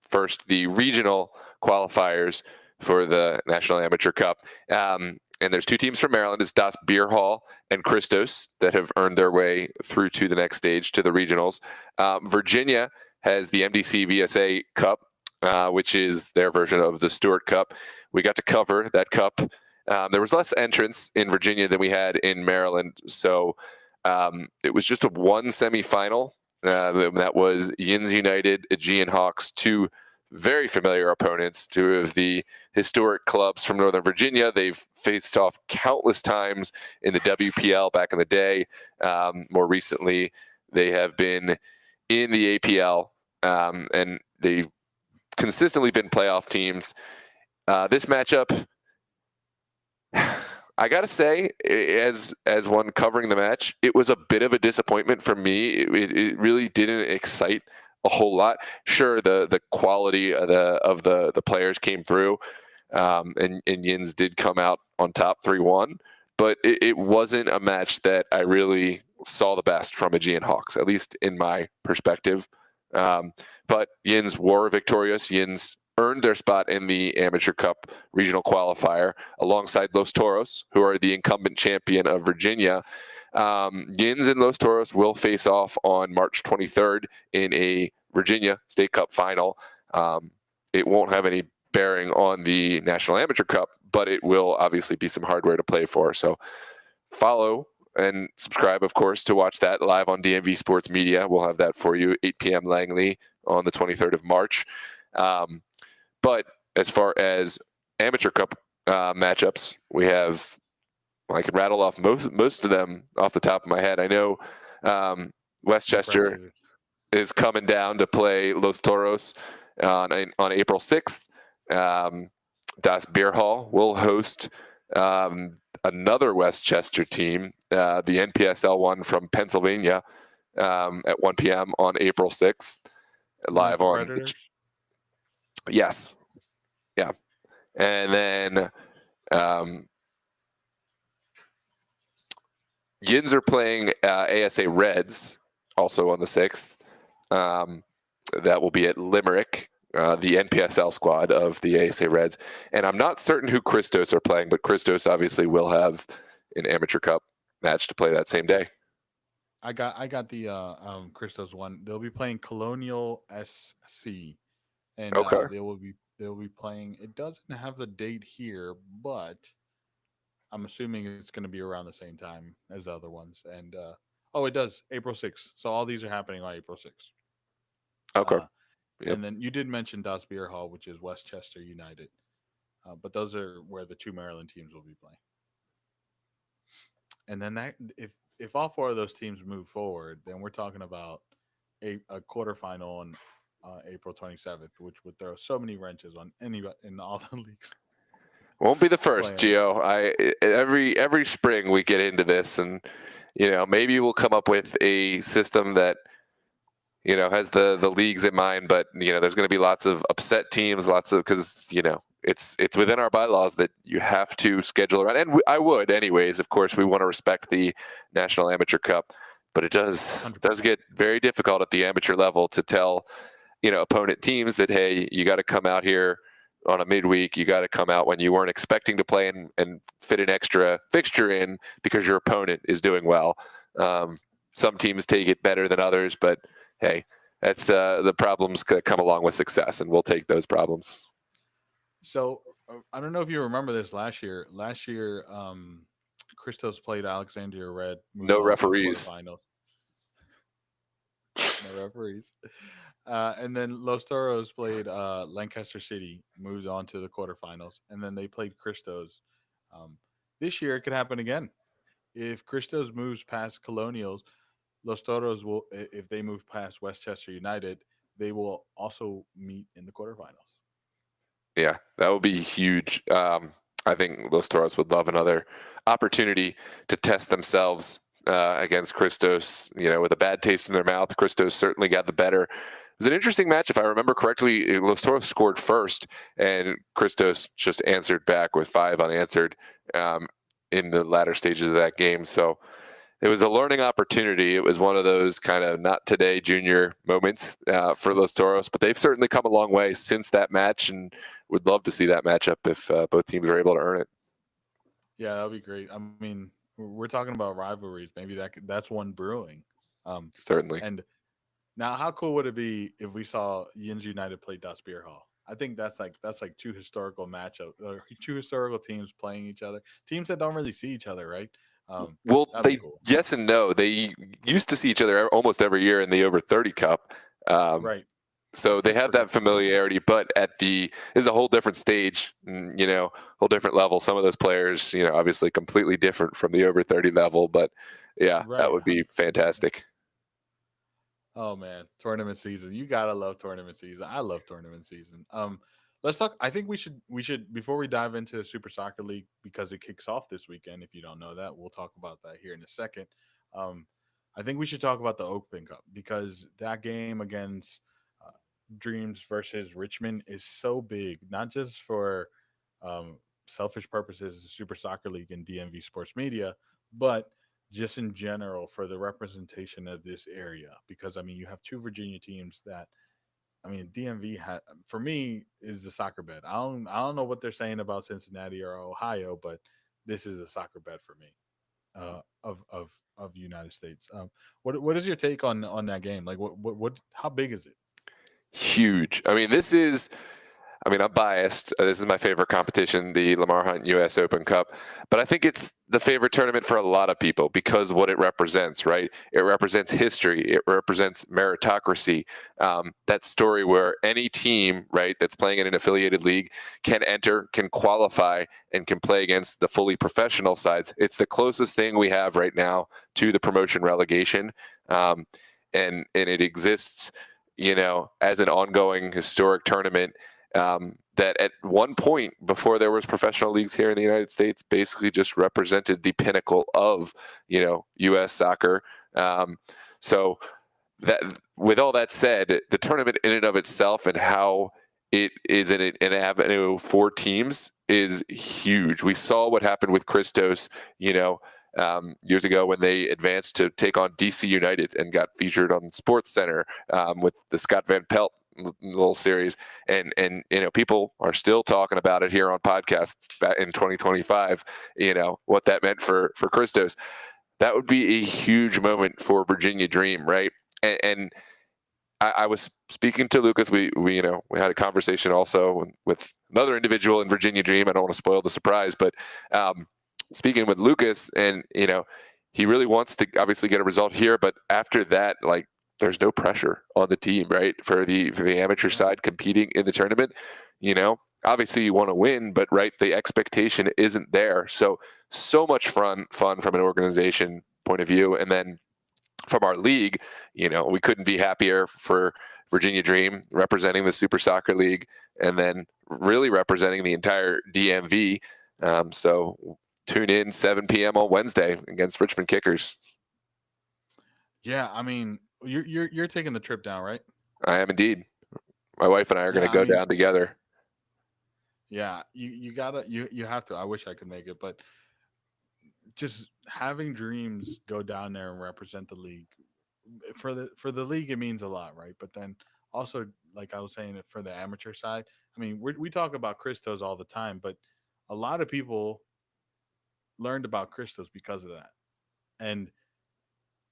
First, the regional qualifiers for the National Amateur Cup. And there's two teams from Maryland. It's Das Beer Hall and Christos that have earned their way through to the next stage, to the regionals. Virginia has the MDC VSA Cup, which is their version of the Stewart Cup. We got to cover that cup There was less entrants in Virginia than we had in Maryland, so it was just a one semifinal. That was Yins United, Aegean Hawks, two very familiar opponents, two of the historic clubs from Northern Virginia. They've faced off countless times in the WPL back in the day. More recently, they have been in the APL, and they've consistently been playoff teams. This matchup, I gotta say, as one covering the match, it was a bit of a disappointment for me. It really didn't excite a whole lot. Sure, the quality of the players came through, and Yins did come out on top 3-1, but it wasn't a match that I really saw the best from Aegean Hawks, at least in my perspective. But Yins were victorious. Yins earned their spot in the Amateur Cup regional qualifier alongside Los Toros, who are the incumbent champion of Virginia. Yins and Los Toros will face off on March 23rd in a Virginia State Cup final. It won't have any bearing on the National Amateur Cup, but it will obviously be some hardware to play for. So follow and subscribe, of course, to watch that live on DMV Sports Media. We'll have that for you, 8 p.m. Langley on the 23rd of March. But as far as Amateur Cup matchups, we have, I could rattle off most of them off the top of my head. I know Westchester is coming down to play Los Toros on April 6th. Das Beer Hall will host another Westchester team, the NPSL one from Pennsylvania, at 1 p.m. on April 6th, live on Predators? Yes. Yeah. And then Yins are playing ASA Reds also on the 6th. That will be at Limerick, the NPSL squad of the ASA Reds. And I'm not certain who Christos are playing, but Christos obviously will have an Amateur Cup match to play that same day. I got the Christos one. They'll be playing Colonial SC, and Okay. they will be playing. It doesn't have the date here, but I'm assuming it's going to be around the same time as the other ones. And it does, April 6th. So all these are happening on April 6th. Okay. Yep. And then you did mention Das Beer Hall, which is Westchester United, but those are where the two Maryland teams will be playing. And then that if all four of those teams move forward, then we're talking about a quarterfinal on April 27th, which would throw so many wrenches on any in all the leagues. Won't be the first, Playoffs. Geo. Every spring we get into this, and maybe we'll come up with a system that has the leagues in mind. But there's going to be lots of upset teams, because it's within our bylaws that you have to schedule around, and I would anyways. Of course, we want to respect the National Amateur Cup, but it does 100%. get very difficult at the amateur level to tell opponent teams that, hey, you got to come out here on a midweek. You got to come out when you weren't expecting to play and fit an extra fixture in because your opponent is doing well. Some teams take it better than others, but hey, that's the problems that come along with success, and we'll take those problems. So I don't know if you remember this last year. Last year, Christos played Alexandria Red. No referees. Quarterfinals. No referees. And then Los Toros played Lancaster City, moves on to the quarterfinals, and then they played Christos. This year, it could happen again. If Christos moves past Colonials, Los Toros will. If they move past Westchester United, they will also meet in the quarterfinals. Yeah, that would be huge. I think Los Toros would love another opportunity to test themselves against Christos. With a bad taste in their mouth, Christos certainly got the better. It was an interesting match. If I remember correctly, Los Toros scored first, and Christos just answered back with 5 unanswered in the latter stages of that game. So it was a learning opportunity. It was one of those kind of not today junior moments for Los Toros, but they've certainly come a long way since that match, and would love to see that matchup if both teams are able to earn it. Yeah, that would be great. I mean, we're talking about rivalries. Maybe that's one brewing. Certainly. And now, how cool would it be if we saw Yins United play Das Beer Hall? I think that's like two historical matchup, two historical teams playing each other, teams that don't really see each other, right? Well, That'd be they cool. yes and no. They used to see each other almost every year in the over 30 Cup. Um, Right. so they have Forget that that. familiarity, but at the is a whole different stage, whole different level. Some of those players, obviously completely different from the over 30 level, but yeah, that Right. would be fantastic. Oh man, tournament season. You gotta love tournament season. I love tournament season. Let's talk. I think we should before we dive into the Super Soccer League because it kicks off this weekend. If you don't know that, we'll talk about that here in a second. Um, I think we should talk about the Open Cup because that game against uh, Dreams versus Richmond is so big, not just for um, selfish purposes, the Super Soccer League and DMV Sports Media, but just in general for the representation of this area. Because I mean, you have two Virginia teams that I mean, DMV for me is the soccer bed. I don't know what they're saying about Cincinnati or Ohio, but this is a soccer bed for me of the United States. What is your take on that game? Like what how big is it? Huge. I'm biased. This is my favorite competition, the Lamar Hunt US Open Cup. But I think it's the favorite tournament for a lot of people because what it represents, right? It represents history. It represents meritocracy. That story where any team, right, that's playing in an affiliated league can enter, can qualify, and can play against the fully professional sides. It's the closest thing we have right now to the promotion relegation. Um, and it exists, as an ongoing historic tournament that at one point before there was professional leagues here in the United States basically just represented the pinnacle of U.S. soccer. So that with all that said, the tournament in and of itself and how it is an avenue for teams is huge. We saw what happened with Christos, years ago when they advanced to take on DC United and got featured on Sports Center with the Scott Van Pelt little series, and people are still talking about it here on podcasts back in 2025. What that meant for Christos. That would be a huge moment for Virginia Dream, right? And I was speaking to Lucas. We had a conversation also with another individual in Virginia Dream. I don't want to spoil the surprise, but speaking with Lucas, and he really wants to obviously get a result here, but after that, like there's no pressure on the team, right? For the amateur Yeah. side competing in the tournament, obviously you want to win, but right, the expectation isn't there. So much fun from an organization point of view, and then from our league, we couldn't be happier for Virginia Dream representing the Super Soccer League and then really representing the entire DMV. So tune in 7 p.m. on Wednesday against Richmond Kickers. Yeah, I mean, you're taking the trip down, right? I am indeed. My wife and I are going Yeah, to I go mean, down together. yeah, you gotta you have to. I wish I could make it, but just having dreams go down there and represent the league for the league it means a lot, right? But then also, like I was saying, for the amateur side, I mean, we talk about Christos all the time, but a lot of people learned about Christos because of that. And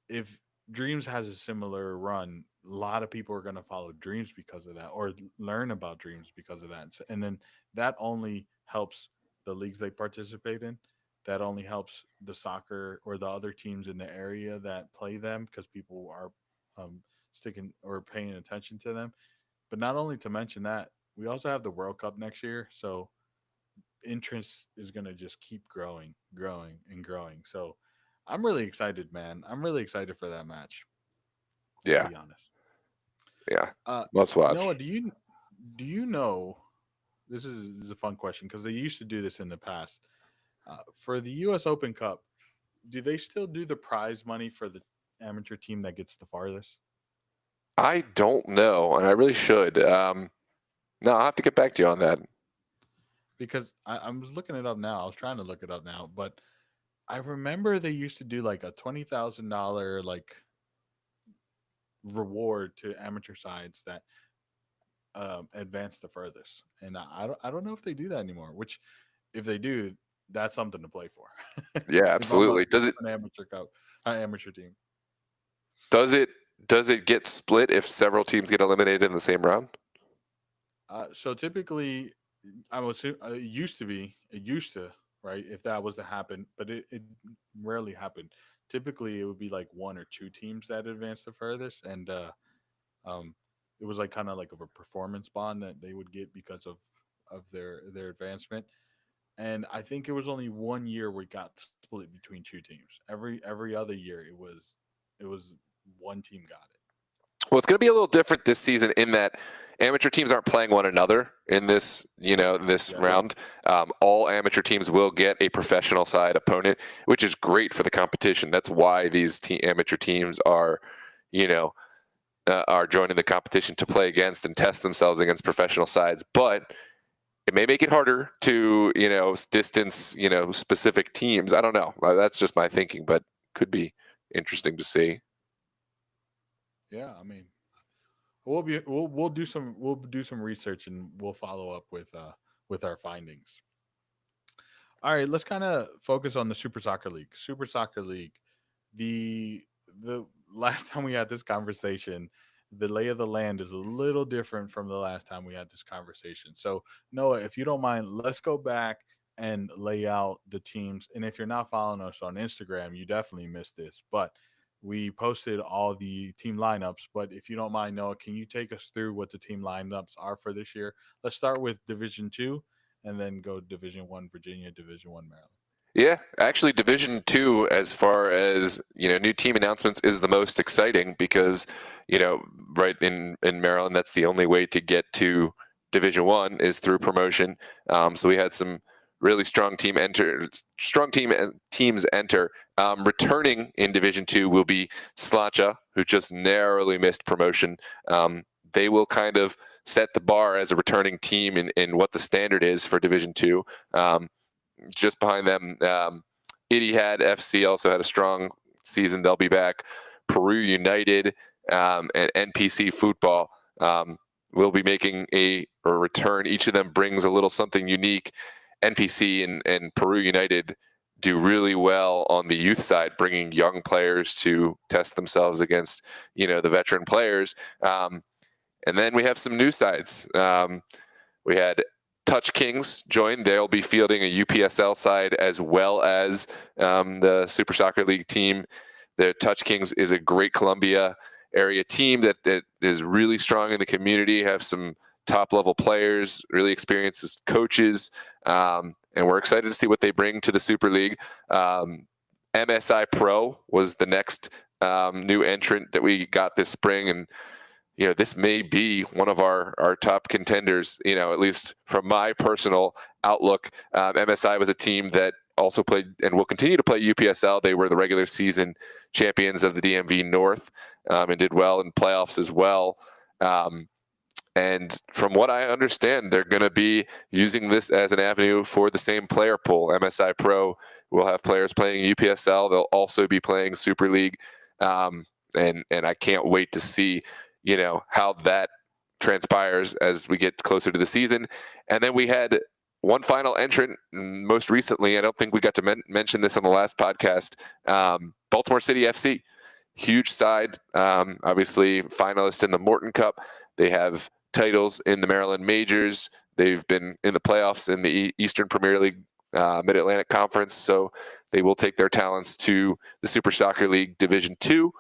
if Dreams has a similar run, a lot of people are going to follow Dreams because of that, or learn about Dreams because of that. And then that only helps the leagues they participate in. That only helps the soccer or the other teams in the area that play them because people are sticking or paying attention to them. But not only to mention that, we also have the World Cup next year. So interest is going to just keep growing, growing, and growing. So I'm really excited, man. I'm really excited for that match, to Yeah, be honest. yeah, Uh, must Noah, watch. do you know? This is a fun question because they used to do this in the past. For the U.S. Open Cup, do they still do the prize money for the amateur team that gets the farthest? I don't know, and I really should. No, I'll have to get back to you on that. Because I was looking it up now. I was trying to look it up now, but I remember they used to do like a $20,000 like reward to amateur sides that advance the furthest. And I don't know if they do that anymore. Which, if they do, that's something to play for. Yeah, if I'm a absolutely. Does it an amateur cup, an amateur team. does it does it get split if several teams get eliminated in the same round? So typically, I would say it used to be, it used to, right? If that was to happen, but it rarely happened. Typically, it would be like one or two teams that advanced the furthest, and um, it was like kind of like of a performance bond that they would get because of their advancement. And I think it was only 1 year where it got split between two teams. Every other year, it was one team got it. Well, it's going to be a little different this season in that amateur teams aren't playing one another in this, this Yes. round. All amateur teams will get a professional side opponent, which is great for the competition. That's why these amateur teams you know, are joining the competition to play against and test themselves against professional sides. But it may make it harder to, distance, specific teams. I don't know. That's just my thinking, but could be interesting to see. Yeah, I mean, we'll do some research and we'll follow up with our findings. All right, let's kind of focus on the Super Soccer League. Super Soccer League. The the last time we had this conversation, the lay of the land is a little different from the last time we had this conversation. So, Noah, if you don't mind, let's go back and lay out the teams. And if you're not following us on Instagram, you definitely missed this. But we posted all the team lineups. But if you don't mind, Noah, can you take us through what the team lineups are for this year? Let's start with Division 2 and then go Division 1 Virginia, Division 1 Maryland. Yeah, actually, Division Two, as far as new team announcements, is the most exciting because you know, right in Maryland, that's the only way to get to Division One is through promotion. So we had some really strong teams enter. Returning in Division Two will be Slancha, who just narrowly missed promotion. They will kind of set the bar as a returning team in what the standard is for Division Two. Just behind them, Etihad FC also had a strong season. They'll be back. Peru United and NPC Football will be making a return. Each of them brings a little something unique. NPC and Peru United do really well on the youth side, bringing young players to test themselves against the veteran players. And then we have some new sides. We had Touch Kings join. They'll be fielding a UPSL side as well as the Super Soccer League team. The Touch Kings is a great Columbia area team that is really strong in the community, have some top level players, really experienced coaches, and we're excited to see what they bring to the Super League. MSI Pro was the next new entrant that we got this spring, and this may be one of our top contenders, at least from my personal outlook. MSI was a team that also played and will continue to play UPSL. They were the regular season champions of the DMV North and did well in playoffs as well. And from what I understand, they're going to be using this as an avenue for the same player pool. MSI Pro will have players playing UPSL. They'll also be playing Super League. And I can't wait to see how that transpires as we get closer to the season. And then we had one final entrant most recently. I don't think we got to mention this on the last podcast. Baltimore City FC, huge side, obviously finalist in the Morton Cup. They have titles in the Maryland Majors. They've been in the playoffs in the Eastern Premier League Mid-Atlantic Conference. So they will take their talents to the Super Soccer League Division 2,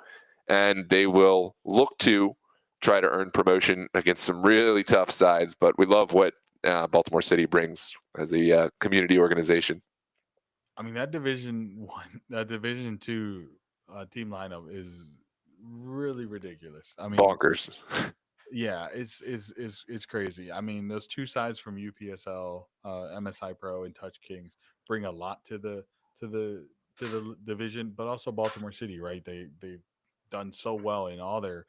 and they will look to try to earn promotion against some really tough sides. But we love what Baltimore City brings as a community organization. I mean, that Division 2 team lineup is really ridiculous. I mean, Bonkers. yeah, it's crazy. I mean, those two sides from UPSL, MSI Pro, and Touch Kings bring a lot to the division, but also Baltimore City, right? They've done so well in all their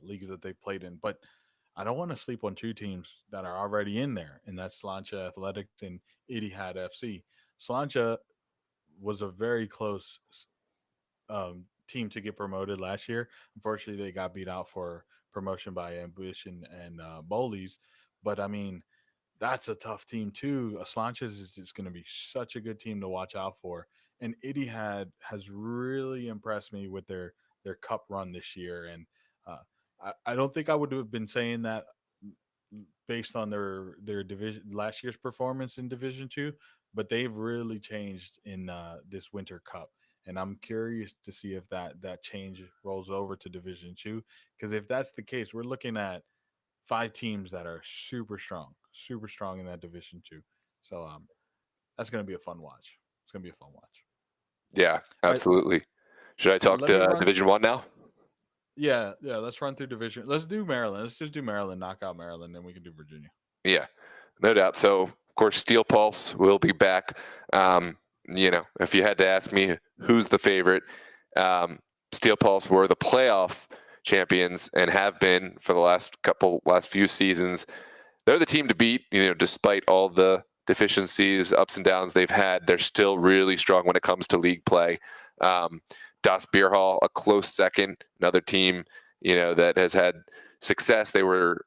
leagues that they've played in. But I don't want to sleep on two teams that are already in there, and that's Slancha Athletics and Etihad FC. Slancha was a very close team to get promoted last year. Unfortunately, they got beat out for promotion by Ambition and Bowleys. But I mean, that's a tough team too. Slanches is just going to be such a good team to watch out for. And Etihad has really impressed me with their cup run this year. And I don't think I would have been saying that based on their division last year's performance in Division Two, but they've really changed in this Winter Cup, and I'm curious to see if that change rolls over to Division Two. Because if that's the case, we're looking at five teams that are super strong in that Division Two. So that's gonna be a fun watch. It's gonna be a fun watch. Yeah, All right, absolutely. Should I talk let me to run. Division One now? Yeah. Let's run through division. Let's do Maryland. Let's just do Maryland. Knock out Maryland, then we can do Virginia. Yeah, no doubt. So, of course, Steel Pulse will be back. If you had to ask me who's the favorite, um, Steel Pulse were the playoff champions and have been for the last few seasons. They're the team to beat. Despite all the deficiencies, ups and downs they've had, they're still really strong when it comes to league play. Um, Das Bierhall, a close second, another team that has had success. They were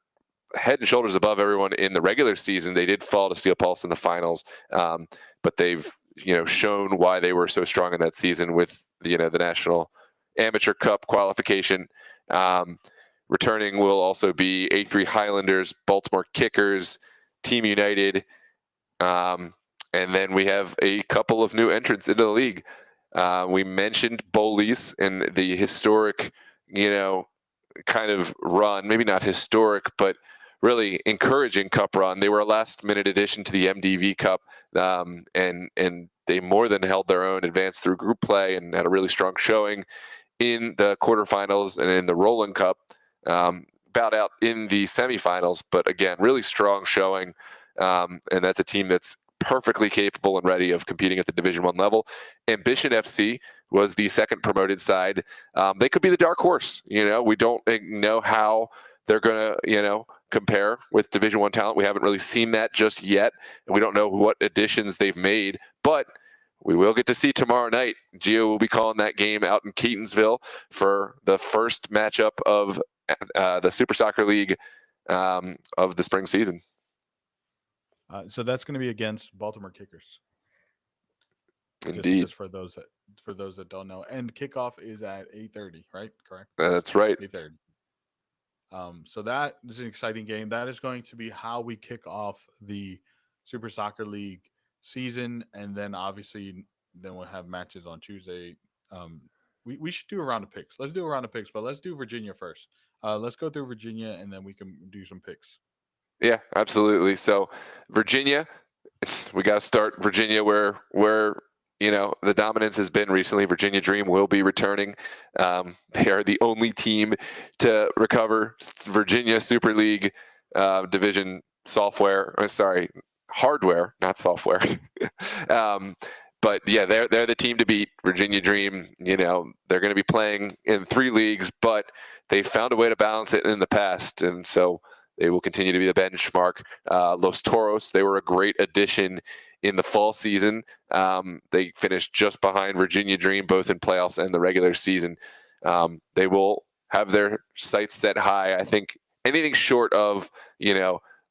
head and shoulders above everyone in the regular season. They did fall to Steel Pulse in the finals, but they've shown why they were so strong in that season with the National Amateur Cup qualification. Returning will also be A3 Highlanders, Baltimore Kickers, Team United, and then we have a couple of new entrants into the league. We mentioned Bowleys and the historic, kind of run, maybe not historic, but really encouraging cup run. They were a last-minute addition to the MDV Cup, and they more than held their own, advanced through group play, and had a really strong showing in the quarterfinals and in the Roland Cup. Bowed out in the semifinals, but again, really strong showing, and that's a team that's perfectly capable and ready of competing at the Division I level. Ambition FC was the second promoted side. They could be the dark horse. We don't know how they're going to, compare with Division I talent. We haven't really seen that just yet, and we don't know what additions they've made, but we will get to see tomorrow night. Geo will be calling that game out in Keatonsville for the first matchup of the Super Soccer League of the spring season. So that's going to be against Baltimore Kickers. Indeed, Just for those that don't know, and kickoff is at 8:30. Right? Correct. that's right. 8:30. So that is an exciting game. That is going to be how we kick off the Super Soccer League season, and then obviously then we'll have matches on Tuesday. We should do a round of picks. Let's do a round of picks, but let's do Virginia first. Let's go through Virginia, and then we can do some picks. Yeah, absolutely. So Virginia, we got to start Virginia where the dominance has been recently. Virginia Dream will be returning. They are the only team to recover Virginia Super League division hardware, not software. But yeah, they're the team to beat. Virginia Dream. They're going to be playing in 3 leagues, but they found a way to balance it in the past, and so they will continue to be the benchmark. Los Toros, they were a great addition in the fall season. They finished just behind Virginia Dream, both in playoffs and the regular season. They will have their sights set high. I think anything short of,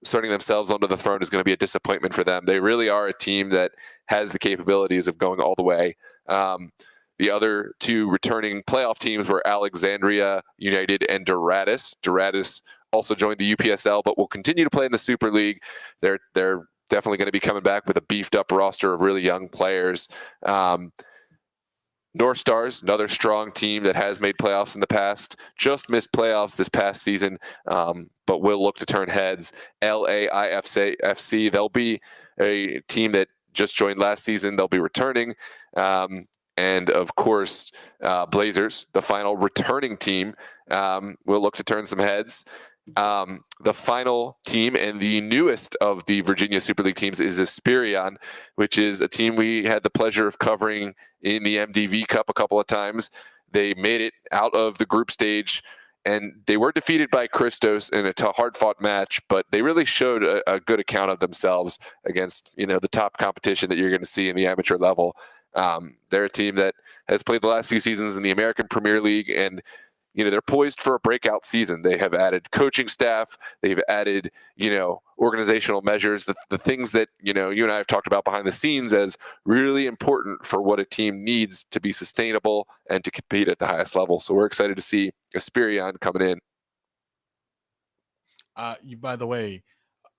starting themselves onto the throne is going to be a disappointment for them. They really are a team that has the capabilities of going all the way. The other 2 returning playoff teams were Alexandria United and Doratus. Doratus also joined the UPSL, but will continue to play in the Super League. They're definitely going to be coming back with a beefed up roster of really young players. North Stars, another strong team that has made playoffs in the past, just missed playoffs this past season, but will look to turn heads. LAIFC, they'll be a team that just joined last season. They'll be returning. And of course, Blazers, the final returning team, will look to turn some heads. The final team and the newest of the Virginia Super League teams is Esperion, which is a team we had the pleasure of covering in the MDV Cup a couple of times. They made it out of the group stage, and they were defeated by Christos in a hard-fought match, but they really showed a good account of themselves against the top competition that you're going to see in the amateur level. They're a team that has played the last few seasons in the American Premier League, and they're poised for a breakout season. They have added coaching staff. They've added, organizational measures, the things that, you and I have talked about behind the scenes as really important for what a team needs to be sustainable and to compete at the highest level. So we're excited to see Esperion coming in. By the way,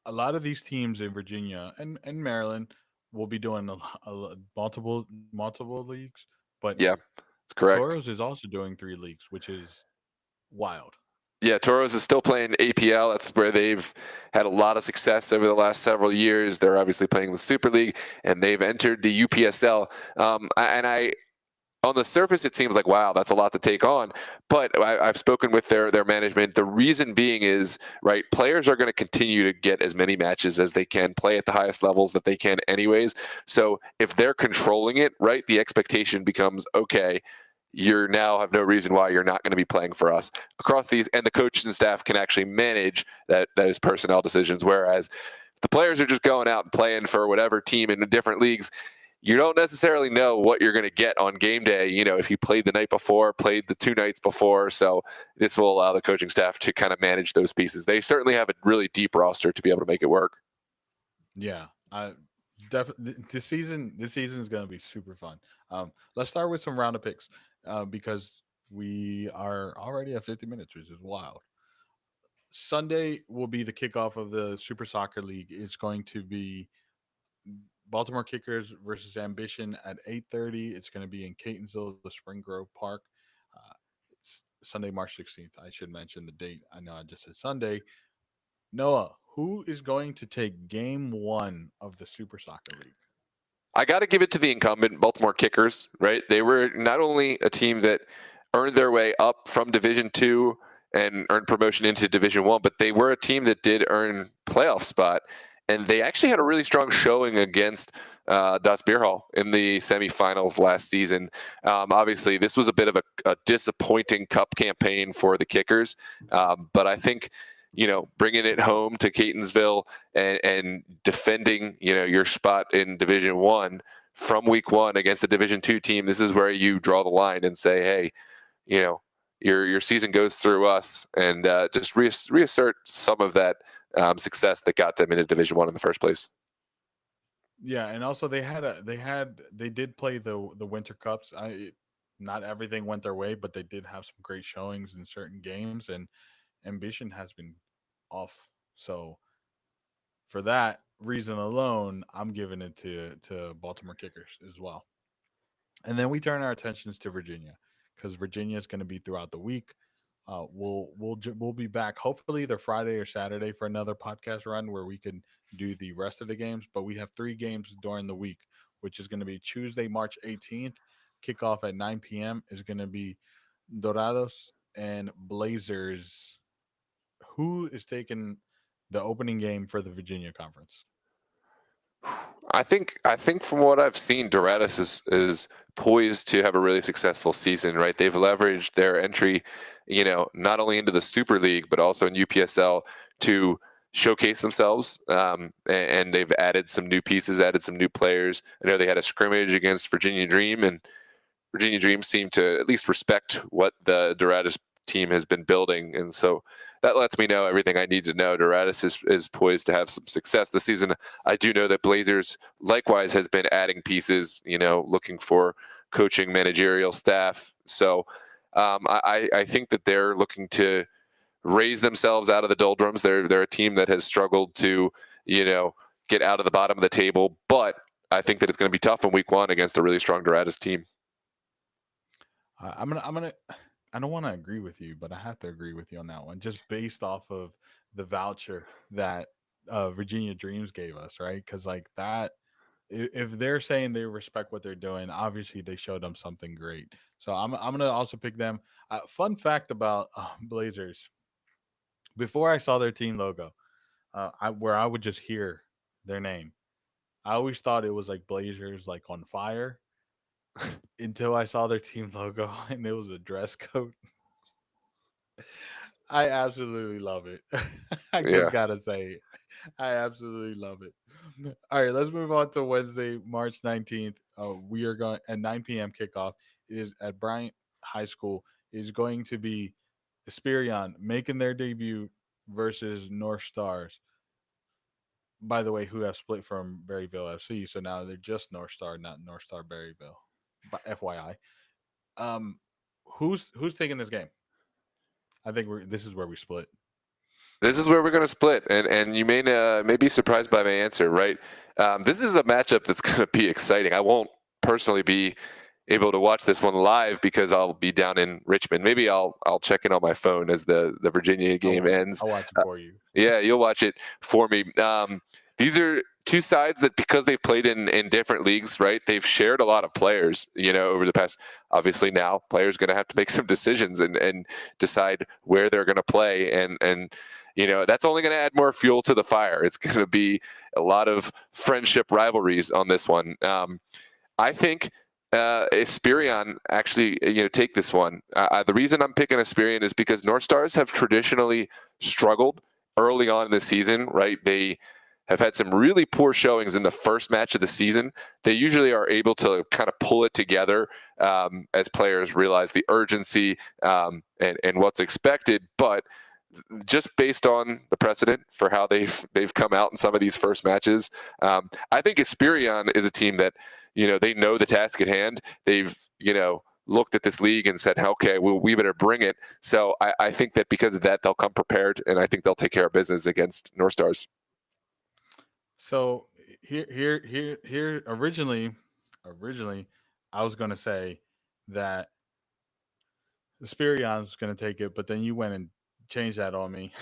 a lot of these teams in Virginia and Maryland will be doing multiple leagues, but Yeah, that's correct. Toros is also doing 3 leagues, which is wild. Yeah, Toros is still playing APL. That's where they've had a lot of success over the last several years. They're obviously playing the Super League, and they've entered the UPSL. And I, on the surface, it seems like, wow, that's a lot to take on. But I've spoken with their management. The reason being is, right, players are going to continue to get as many matches as they can, play at the highest levels that they can, anyways. So if they're controlling it, right, the expectation becomes, okay, you now have no reason why you're not going to be playing for us across these, and the coaches and staff can actually manage those personnel decisions. Whereas the players are just going out and playing for whatever team in different leagues, you don't necessarily know what you're going to get on game day, if you played the night before, played the 2 nights before. So this will allow the coaching staff to kind of manage those pieces. They certainly have a really deep roster to be able to make it work. Yeah, I definitely this season is going to be super fun. Let's start with some round of picks because we are already at 50 minutes, which is wild. Sunday will be the kickoff of the Super Soccer League. It's going to be Baltimore Kickers versus Ambition at 8:30. It's going to be in Catonsville, the Spring Grove Park. Uh, it's Sunday, March 16th. I should mention the date. I know I just said Sunday. Noah, who is going to take game one of the Super Soccer League? I got to give it to the incumbent Baltimore Kickers, right? They were not only a team that earned their way up from Division Two and earned promotion into Division One, but they were a team that did earn playoff spot, and they actually had a really strong showing against Das Bierhall in the semifinals last season. Obviously, this was a bit of a disappointing cup campaign for the Kickers, but I think bringing it home to Catonsville and defending, your spot in Division One from week one against a Division Two team. This is where you draw the line and say, hey, your season goes through us, and just reassert some of that success that got them into Division One in the first place. Yeah, and also they did play the Winter Cups. Not everything went their way, but they did have some great showings in certain games, and Ambition has been off. So for that reason alone, I'm giving it to Baltimore Kickers as well. And then we turn our attentions to Virginia because Virginia is going to be throughout the week. We'll be back hopefully either Friday or Saturday for another podcast run where we can do the rest of the games. But we have 3 games during the week, which is going to be Tuesday, March 18th. Kickoff at 9 p.m. is going to be Dorados and Blazers. Who is taking the opening game for the Virginia Conference? I think from what I've seen, Doratus is poised to have a really successful season. Right, they've leveraged their entry, not only into the Super League but also in UPSL to showcase themselves. And they've added some new pieces, added some new players. I know they had a scrimmage against Virginia Dream, and Virginia Dream seem to at least respect what the Doratus team has been building, and so that lets me know everything I need to know. Doratus is poised to have some success this season. I do know that Blazers likewise has been adding pieces, looking for coaching, managerial staff. So I think that they're looking to raise themselves out of the doldrums. They're a team that has struggled to, get out of the bottom of the table, but I think that it's going to be tough in week one against a really strong Doratus team. I'm gonna. I don't want to agree with you, but I have to agree with you on that one, just based off of the voucher that Virginia Dreams gave us, right? Because like that, if they're saying they respect what they're doing, obviously they showed them something great. So I'm gonna also pick them. Fun fact about Blazers: before I saw their team logo, where I would just hear their name, I always thought it was like Blazers, like on fire, until I saw their team logo and it was a dress code. I absolutely love it. I just Yeah. gotta say, I absolutely love it. All right, let's move on to Wednesday, March 19th. We are going at 9 p.m. kickoff. It is at Bryant High School. It is going to be Esperion making their debut versus North Stars. By the way, who have split from Berryville FC, so now they're just North Star, not North Star Berryville. But FYI, um, who's taking this game? I think this is where we split. This is where we're going to split, and you may be surprised by my answer, right? This is a matchup that's going to be exciting. I won't personally be able to watch this one live because I'll be down in Richmond. Maybe I'll check in on my phone as the Virginia game ends. I'll watch it Uh, for you. yeah, you'll watch it for me. These are two sides that, because they've played in different leagues, right? They've shared a lot of players, over the past. Obviously, now players going to have to make some decisions and decide where they're going to play, and that's only going to add more fuel to the fire. It's going to be a lot of friendship rivalries on this one. I think Esperion actually, take this one. The reason I'm picking Esperion is because North Stars have traditionally struggled early on in the season, right? They have had some really poor showings in the first match of the season. They usually are able to kind of pull it together as players realize the urgency and what's expected. But just based on the precedent for how they've come out in some of these first matches, I think Esperion is a team that they know the task at hand. They've looked at this league and said, okay, well, we better bring it. So I think that because of that, they'll come prepared, and I think they'll take care of business against North Stars. So here. Originally, I was going to say that Spirion was going to take it, but then you went and changed that on me.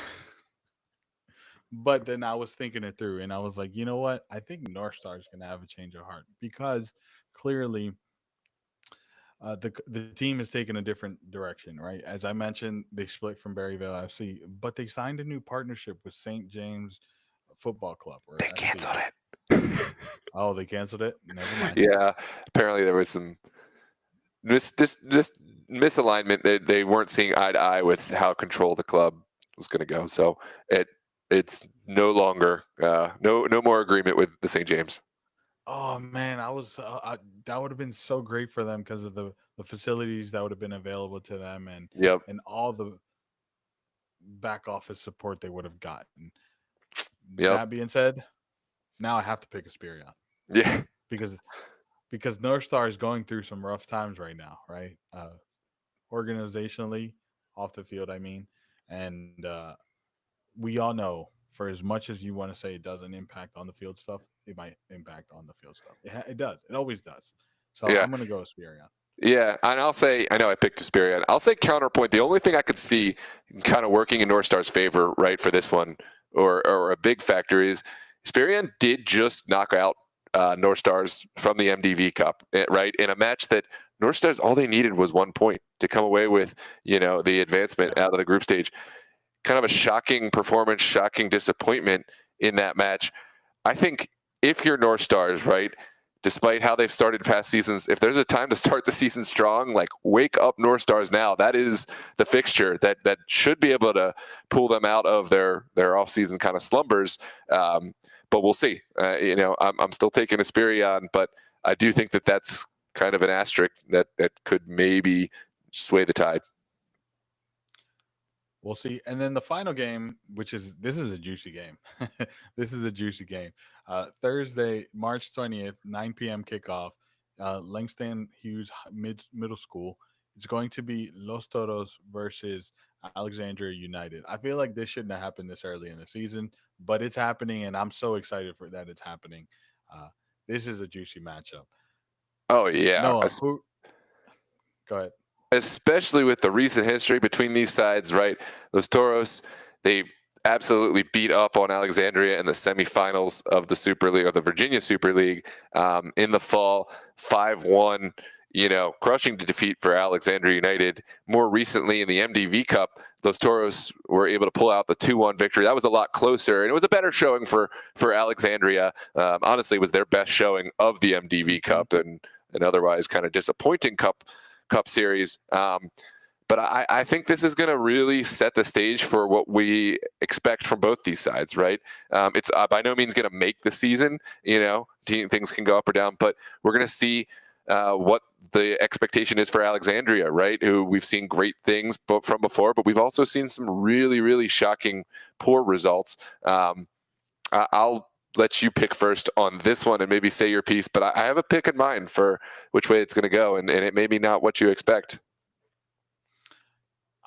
But then I was thinking it through, and I was like, you know what? I think North Star is going to have a change of heart because clearly the team is taking a different direction, right? As I mentioned, they split from Berryville FC, but they signed a new partnership with St. James Football Club or They FC. canceled it. Oh, they canceled it. Never mind. Yeah, apparently there was some this misalignment. They weren't seeing eye to eye with how control the club was going to go. So it's no longer no more agreement with the St. James. Oh man, that would have been so great for them because of the facilities that would have been available to them Yep. and all the back office support they would have gotten. Yep. That being said, now I have to pick Asperion Yeah. because North Star is going through some rough times right now, right? Organizationally, off the field, I mean, and we all know for as much as you want to say it doesn't impact on the field stuff, it might impact on the field stuff. It does. It always does. So Yeah. I'm gonna go Asperion. Yeah, and I'll say, I know I picked Esperion. I'll say counterpoint. The only thing I could see kind of working in North Star's favor, right, for this one, or a big factor is Esperion did just knock out North Stars from the MDV Cup, right, in a match that North Stars, all they needed was 1 point to come away with, the advancement Yeah. out of the group stage. Kind of a shocking performance, shocking disappointment in that match. I think if you're North Stars, right, despite how they've started past seasons, if there's a time to start the season strong, like wake up North Stars now. That is the fixture that should be able to pull them out of their off-season kind of slumbers. But we'll see. I'm still taking Esperion, but I do think that that's kind of an asterisk that could maybe sway the tide. We'll see. And then the final game, this is a juicy game. This is a juicy game. Thursday, March 20th, 9 p.m. kickoff. Langston Hughes Middle School. It's going to be Los Toros versus Alexandria United. I feel like this shouldn't have happened this early in the season, but it's happening, and I'm so excited for that it's happening. Uh, this is a juicy matchup. Oh yeah, Noah, who? Go ahead. especially with the recent history between these sides, right? Los Toros, they absolutely beat up on Alexandria in the semifinals of the Super League, or the Virginia Super League, in the fall, 5-1. Crushing defeat for Alexandria United. More recently in the MDV Cup, Los Toros were able to pull out the 2-1 victory. That was a lot closer, and it was a better showing for Alexandria. Honestly, it was their best showing of the MDV Cup, and an otherwise kind of disappointing Cup series. But I think this is going to really set the stage for what we expect from both these sides, right? It's by no means going to make the season. Things can go up or down, but we're going to see what the expectation is for Alexandria, right? Who we've seen great things from before, but we've also seen some really, really shocking poor results. I'll let you pick first on this one and maybe say your piece, but I have a pick in mind for which way it's going to go, and it may be not what you expect.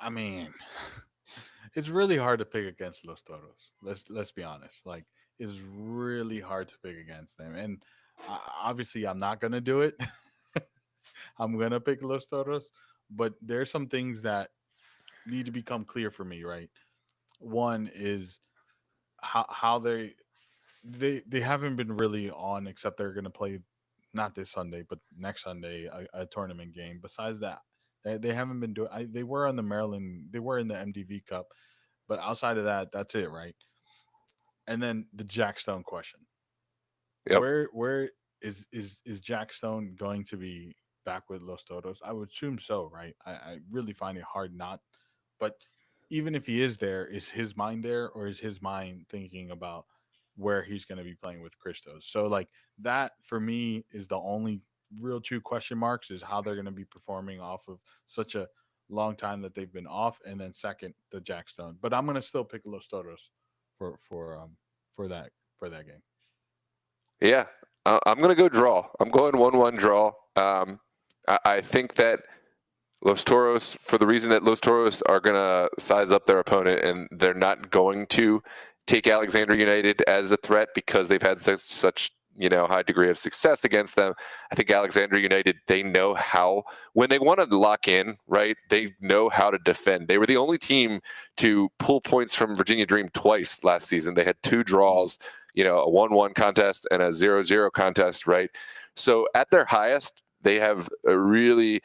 I mean, it's really hard to pick against Los Toros. Let's be honest. Like it's really hard to pick against them, and obviously I'm not gonna do it. I'm gonna pick Los Toros, but there's some things that need to become clear for me. Right, one is how they haven't been really on, except they're gonna play not this Sunday, but next Sunday a tournament game. Besides that, they haven't been doing. They were on the Maryland. They were in the MDV Cup, but outside of that, that's it, right? And then the Jack Stone question: Yep. where is Jack Stone going to be back with Los Toros? I would assume so, right? I really find it hard not, but even if he is there, is his mind there, or is his mind thinking about where he's going to be playing with Christos? So like that for me is the only real two question marks, is how they're going to be performing off of such a long time that they've been off, and then second the Jack Stone. But I'm going to still pick Los Toros for for that for that game. Yeah, I'm gonna go draw. I'm going 1-1 draw. I think that Los Toros, for the reason that Los Toros are gonna size up their opponent, and they're not going to take Alexander United as a threat because they've had such high degree of success against them. I think Alexander United, they know how, when they want to lock in, right, they know how to defend. They were the only team to pull points from Virginia Dream twice last season. They had two draws, a 1-1 contest and a 0-0 contest, right? So at their highest, they have a really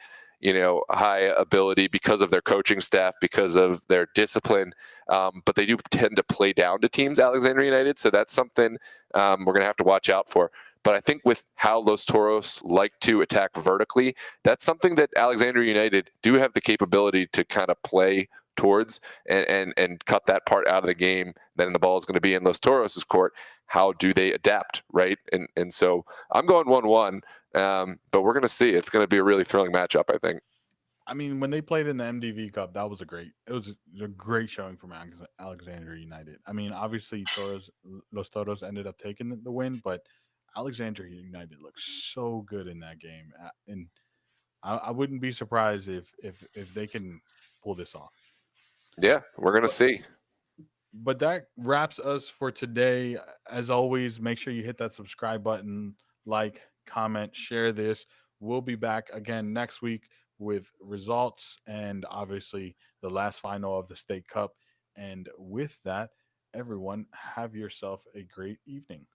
high ability because of their coaching staff, because of their discipline. But they do tend to play down to teams, Alexander United. So that's something we're going to have to watch out for. But I think with how Los Toros like to attack vertically, that's something that Alexander United do have the capability to kind of play towards and cut that part out of the game. Then the ball is going to be in Los Toros' court. How do they adapt, right? And so I'm going 1-1. But we're going to see. It's going to be a really thrilling matchup, I think. I mean, when they played in the MDV Cup, that was it was a great showing from Alexander United. I mean, obviously Los Toros ended up taking the win, but Alexander United looked so good in that game, and I wouldn't be surprised if they can pull this off. Yeah, we're going to But see. but that wraps us for today. As always, make sure you hit that subscribe button, like, comment, share this. We'll be back again next week with results and obviously the last final of the State Cup. And with that, everyone, have yourself a great evening.